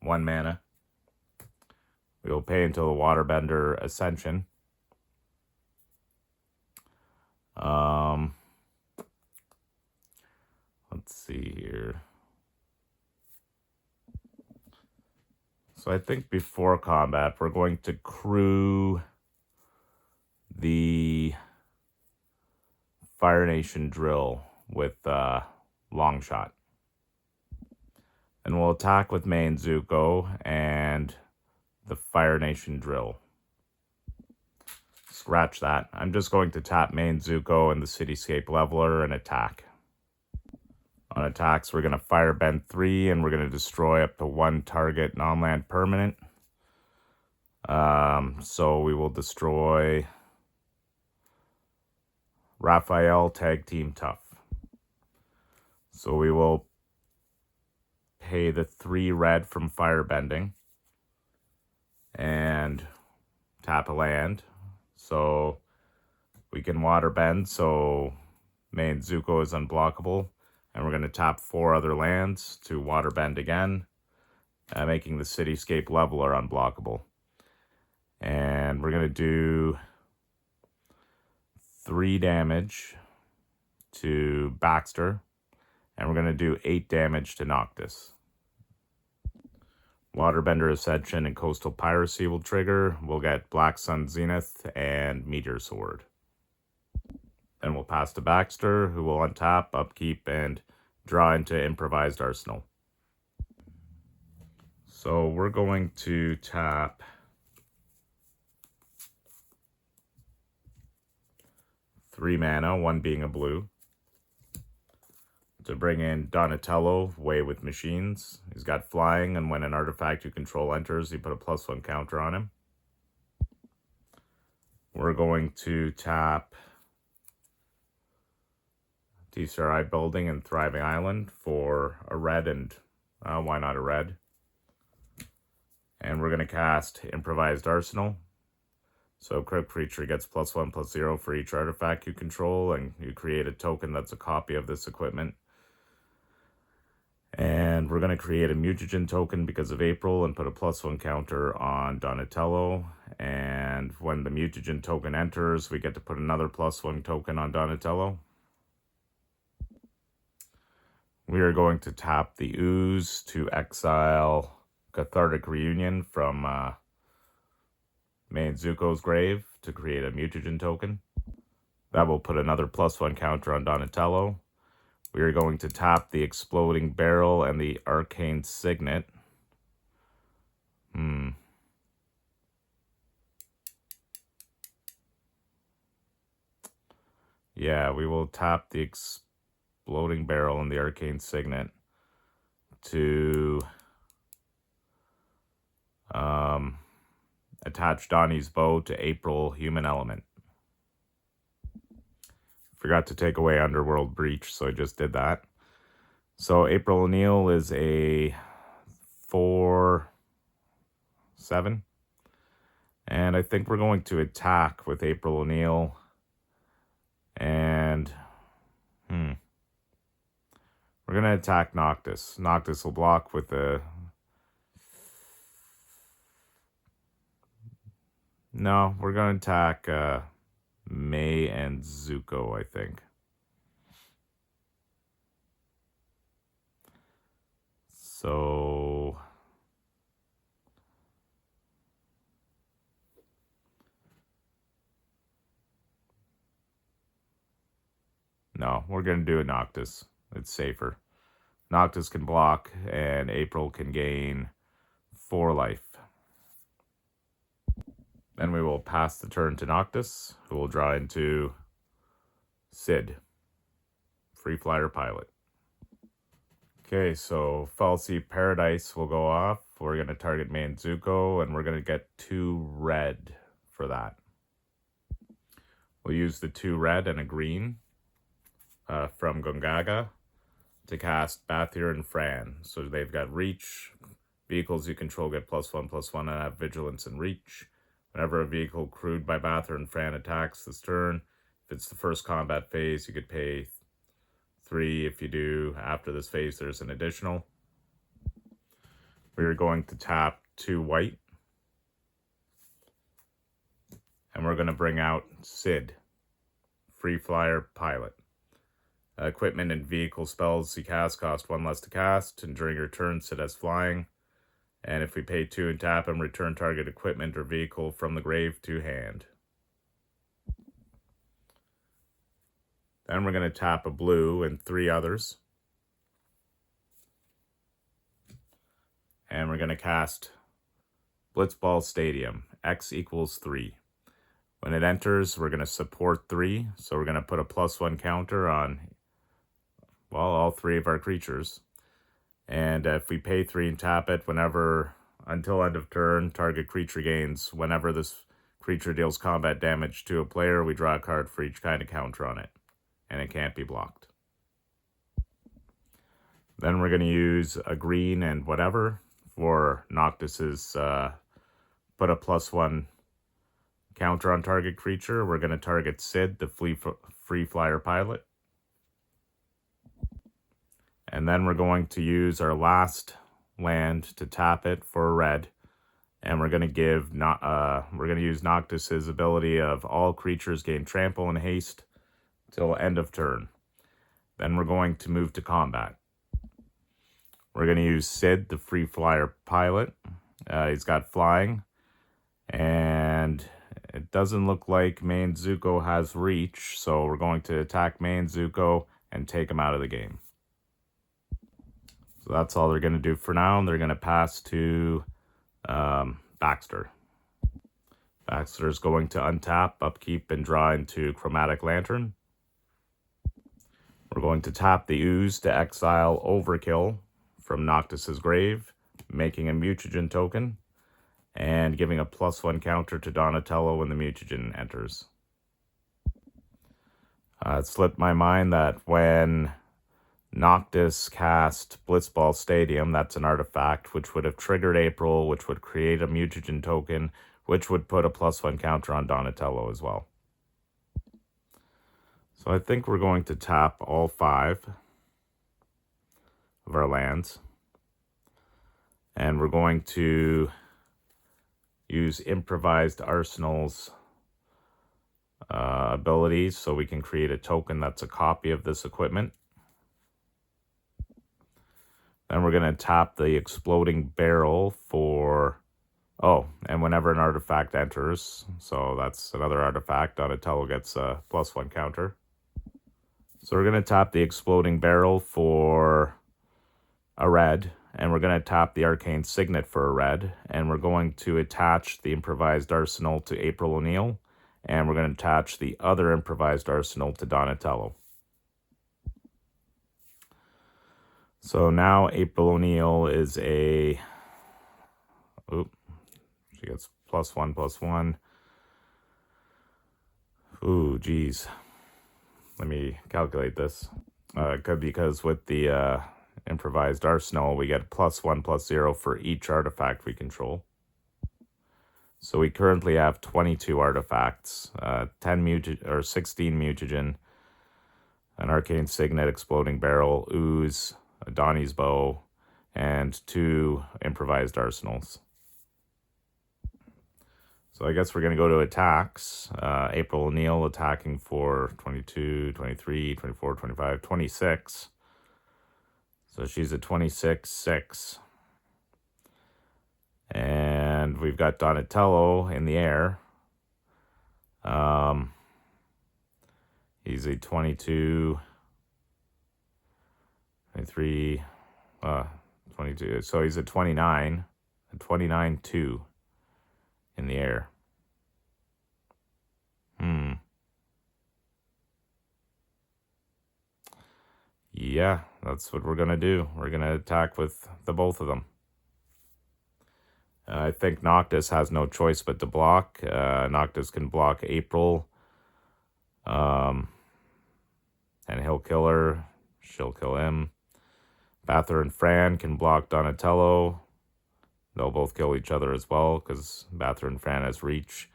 1 mana, we will pay until the Waterbender Ascension. Let's see here. So I think before combat, we're going to crew the Fire Nation drill with Longshot. And we'll attack with Mai and Zuko and the Fire Nation drill. Scratch that. I'm just going to tap Mai and Zuko and the Cityscape Leveler and attack. On attacks, we're going to Firebend 3, and we're going to destroy up to 1 target non-land permanent. So we will destroy Raphael Tag Team Tough. So we will pay the 3 red from Firebending and tap a land. So we can Waterbend, so Mai and Zuko is unblockable. And we're going to tap 4 other lands to Waterbend again, making the Cityscape Leveler unblockable. And we're going to do 3 damage to Baxter, and we're going to do 8 damage to Noctis. Waterbender Ascension and Coastal Piracy will trigger. We'll get Black Sun Zenith and Meteor Sword. Then we'll pass to Baxter, who will untap, upkeep, and draw into Improvised Arsenal. So we're going to tap 3 mana, 1 being a blue, to bring in Donatello, Way with Machines. He's got flying, and when an artifact you control enters, you put a +1 counter on him. We're going to tap TCRI Building and Thriving Island for a red, and why not a red? And we're going to cast Improvised Arsenal. So Crypt Creature gets +1/+0 for each artifact you control, and you create a token that's a copy of this equipment. And we're going to create a Mutagen token because of April and put a +1 counter on Donatello. And when the Mutagen token enters, we get to put another +1 token on Donatello. We are going to tap the Ooze to exile Cathartic Reunion from Mai and Zuko's grave to create a Mutagen token. That will put another +1 counter on Donatello. We are going to tap the Exploding Barrel and the Arcane Signet. Yeah, we will tap the Exploding Barrel and the Arcane Signet to attach Donnie's bow to April Human Element. Forgot to take away Underworld Breach, so I just did that. So April O'Neil is a 4/7. And I think we're going to attack with April O'Neil. And we're going to attack Noctis. Noctis will block with a... No, we're going to attack Mai and Zuko, I think. So... No, we're going to do a Noctis. It's safer. Noctis can block, and April can gain 4 life. Then we will pass the turn to Noctis, who will draw into Sid, Free Flyer Pilot. Okay, so Falsy Paradise will go off. We're going to target Mai and Zuko, and we're going to get 2 red for that. We'll use the 2 red and a green from Gongaga to cast Bathier and Fran. So they've got Reach. Vehicles you control get +1/+1 and have Vigilance and Reach. Whenever a vehicle crewed by Bathier and Fran attacks this turn, if it's the first combat phase, you could pay 3. If you do, after this phase, there's an additional. We're going to tap 2 white. And we're going to bring out Sid, Free Flyer Pilot. Equipment and vehicle spells you cast cost 1 less to cast, and during your turn, Sid has flying. And if we pay 2 and tap him, return target equipment or vehicle from the grave to hand. Then we're going to tap a blue and 3 others. And we're going to cast Blitzball Stadium, X = 3. When it enters, we're going to support 3. So we're going to put a +1 counter on, well, all 3 of our creatures. And if we pay 3 and tap it, until end of turn, target creature gains. Whenever this creature deals combat damage to a player, we draw a card for each kind of counter on it. And it can't be blocked. Then we're going to use a green and whatever for Noctis's put a +1 counter on target creature. We're going to target Sid, the Free Flyer Pilot. And then we're going to use our last land to tap it for a red. And we're going to use Noctis's ability of all creatures gain trample and haste till end of turn. Then we're going to move to combat. We're going to use Sid, the Free Flyer Pilot. He's got flying. And it doesn't look like Mai and Zuko has reach. So we're going to attack Mai and Zuko and take him out of the game. So that's all they're going to do for now. They're going to pass to Baxter. Baxter is going to untap, upkeep, and draw into Chromatic Lantern. We're going to tap the Ooze to exile Overkill from Noctis's grave, making a Mutagen token, and giving a +1 counter to Donatello when the Mutagen enters. It slipped my mind that when Noctis cast Blitzball Stadium, that's an artifact, which would have triggered April, which would create a Mutagen token, which would put a +1 counter on Donatello as well. So I think we're going to tap all 5 of our lands. And we're going to use Improvised Arsenal's abilities so we can create a token that's a copy of this equipment. Then we're going to tap the Exploding Barrel for... Oh, and whenever an artifact enters, so that's another artifact, Donatello gets a +1 counter. So we're going to tap the Exploding Barrel for a red, and we're going to tap the Arcane Signet for a red, and we're going to attach the Improvised Arsenal to April O'Neil, And we're going to attach the other improvised arsenal to Donatello. So now April O'Neil is a... Oop. She gets +1/+1. Ooh, geez. Let me calculate this. Because with the improvised arsenal, we get +1/+0 for each artifact we control. So we currently have 22 artifacts, 16 mutagen, an arcane signet, exploding barrel, ooze, a Donnie's bow, and 2 improvised arsenals. So I guess we're going to go to attacks. April O'Neil attacking for 22, 23, 24, 25, 26. So she's at 26/6. And we've got Donatello in the air. He's a 22, 23, 22. So he's a 29, a 29/2 in the air. Yeah, that's what we're going to do. We're going to attack with the both of them. I think Noctis has no choice but to block. Noctis can block April. And he'll kill her. She'll kill him. Baxter and Fran can block Donatello. They'll both kill each other as well, because Baxter and Fran has reach.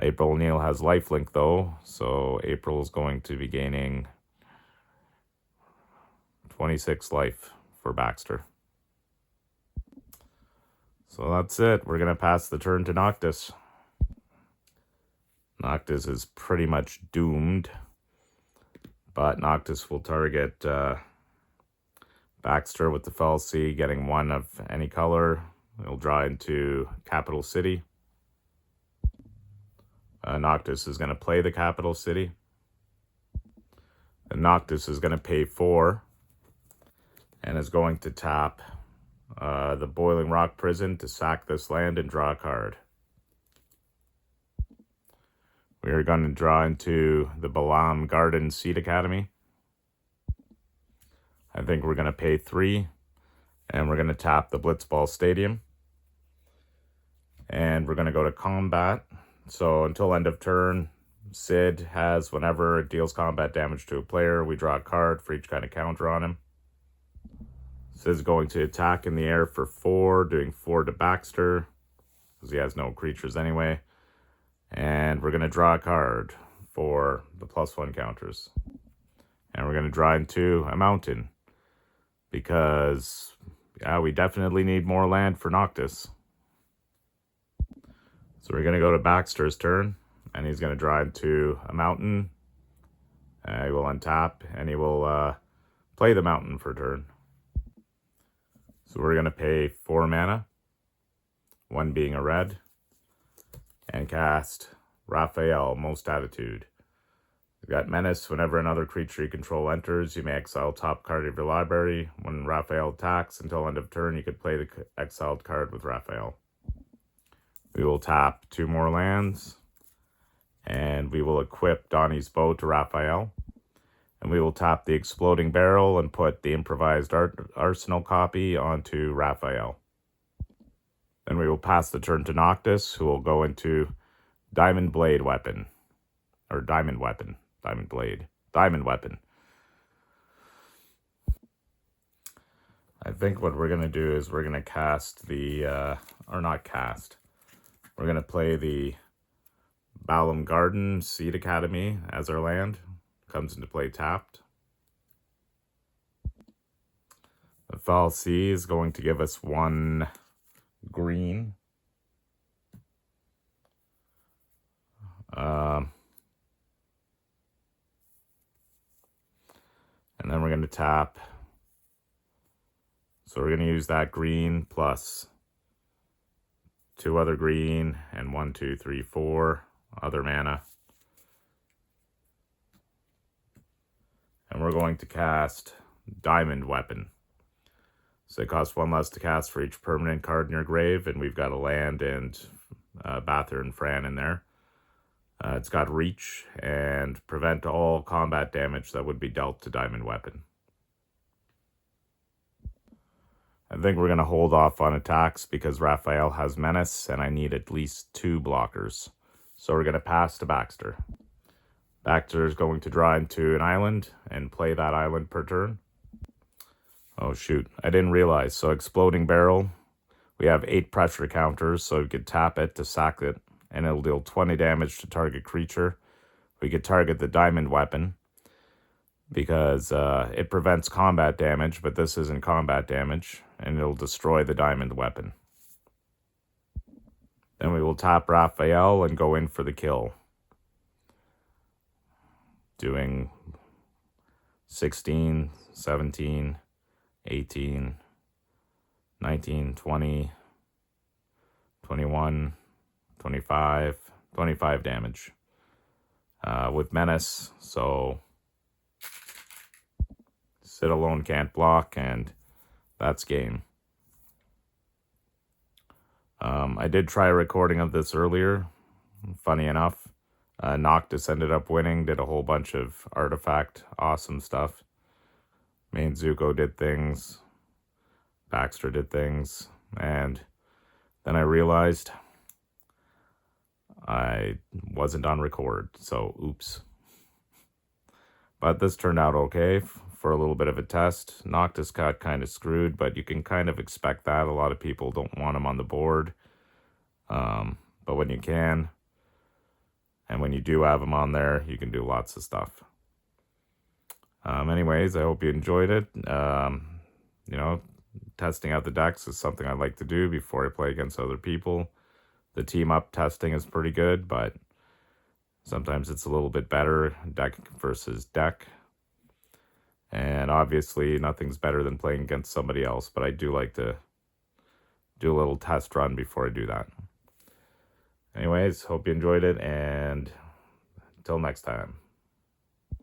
April O'Neil has lifelink, though, so April is going to be gaining 26 life for Baxter. So that's it. We're going to pass the turn to Noctis. Noctis is pretty much doomed, but Noctis will target Baxter with the fallacy, getting 1 of any color. He'll draw into Capital City. Noctis is going to play the Capital City. And Noctis is going to pay 4 and is going to tap the Boiling Rock Prison to sack this land and draw a card. We are going to draw into the Balam Garden Seed Academy. I think we're going to pay 3, and we're going to tap the Blitzball Stadium. And we're going to go to combat. So until end of turn, Sid has, whenever it deals combat damage to a player, we draw a card for each kind of counter on him. Sid's going to attack in the air for 4, doing 4 to Baxter, because he has no creatures anyway. And we're going to draw a card for the +1 counters. And we're going to draw into a mountain, because, yeah, we definitely need more land for Noctis. So we're going to go to Baxter's turn, and he's going to draw into a mountain. He will untap, and he will play the mountain for a turn. So we're going to pay 4 mana, 1 being a red, and cast Raphael, Most Attitude. We've got Menace. Whenever another creature you control enters, you may exile top card of your library. When Raphael attacks, until end of turn, you could play the exiled card with Raphael. We will tap 2 more lands, and we will equip Donnie's bow to Raphael. And we will tap the Exploding Barrel and put the improvised arsenal copy onto Raphael. Then we will pass the turn to Noctis, who will go into Diamond Blade Weapon. Or Diamond Weapon. Diamond Blade. Diamond Weapon. I think what we're going to do is we're going to cast the... or not cast. We're going to play the Balam Garden Seed Academy as our land. Comes into play tapped. The fallacy is going to give us 1 green. And then we're going to tap. So we're going to use that green plus 2 other green and 1, 2, 3, 4 other mana. And we're going to cast Diamond Weapon. So it costs 1 less to cast for each permanent card in your grave, and we've got a land and Baxter and Fran in there. It's got reach and prevent all combat damage that would be dealt to diamond weapon. I think we're going to hold off on attacks because Raphael has menace and I need at least 2 blockers. So we're going to pass to Baxter. Baxter is going to draw into an island and play that island per turn. Oh shoot, I didn't realize. So Exploding Barrel, we have 8 pressure counters, so we could tap it to sack it, and it'll deal 20 damage to target creature. We could target the diamond weapon, because it prevents combat damage, but this isn't combat damage, and it'll destroy the diamond weapon. Then we will tap Raphael and go in for the kill. Doing 16, 17, 18, 19, 20, 21, 25, 25 damage. With menace, so Sit Alone can't block, and that's game. I did try a recording of this earlier. Funny enough, Noctis ended up winning, did a whole bunch of artifact, awesome stuff. Mai and Zuko did things, Baxter did things, and then I realized I wasn't on record, so oops. But this turned out okay for a little bit of a test. Noctis got kind of screwed, but you can kind of expect that. A lot of people don't want him on the board. But when you can, and when you do have him on there, you can do lots of stuff. Anyways, I hope you enjoyed it. You know, testing out the decks is something I like to do before I play against other people. The team up testing is pretty good, but sometimes it's a little bit better deck versus deck. And obviously nothing's better than playing against somebody else, but I do like to do a little test run before I do that. Anyways, hope you enjoyed it, and until next time.